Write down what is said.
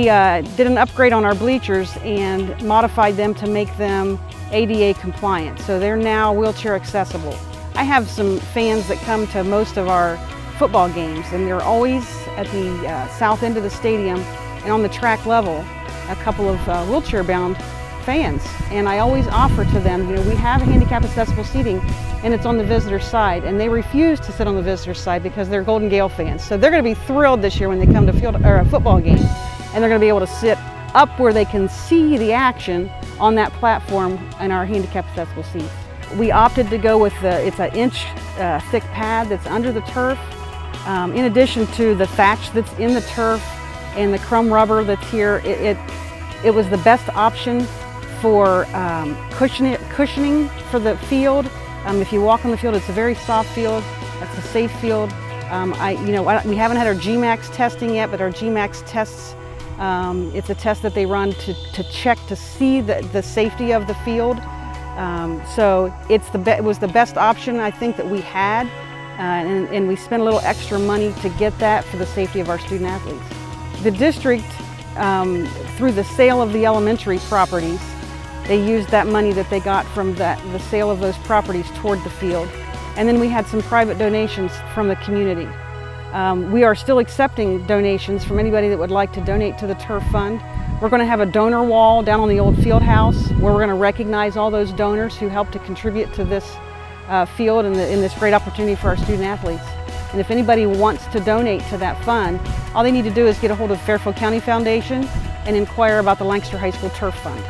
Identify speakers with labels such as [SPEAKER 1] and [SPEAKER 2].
[SPEAKER 1] We did an upgrade on our bleachers and modified them to make them ADA compliant, so they're now wheelchair accessible. I have some fans that come to most of our football games, and they're always at the south end of the stadium and on the track level, a couple of wheelchair-bound fans. And I always offer to them, you know, we have handicap accessible seating and it's on the visitor side, and they refuse to sit on the visitor side because they're Golden Gale fans. So they're going to be thrilled this year when they come to a football game, and they're going to be able to sit up where they can see the action on that platform in our handicap accessible seats. We opted to go with it's an inch thick pad that's under the turf, in addition to the thatch that's in the turf and the chrome rubber that's here. It was the best option for cushioning for the field. If you walk on the field, it's a very soft field. It's a safe field. We haven't had our GMAX testing yet, but our GMAX tests, it's a test that they run to check to see the safety of the field. So it was the best option I think that we had, and we spent a little extra money to get that for the safety of our student athletes. The district, through the sale of the elementary properties, they used that money that they got from the sale of those properties toward the field. And then we had some private donations from the community. We are still accepting donations from anybody that would like to donate to the turf fund. We're going to have a donor wall down on the old field house where we're going to recognize all those donors who helped to contribute to this field and in this great opportunity for our student athletes. And if anybody wants to donate to that fund, all they need to do is get a hold of Fairfield County Foundation and inquire about the Lancaster High School Turf Fund.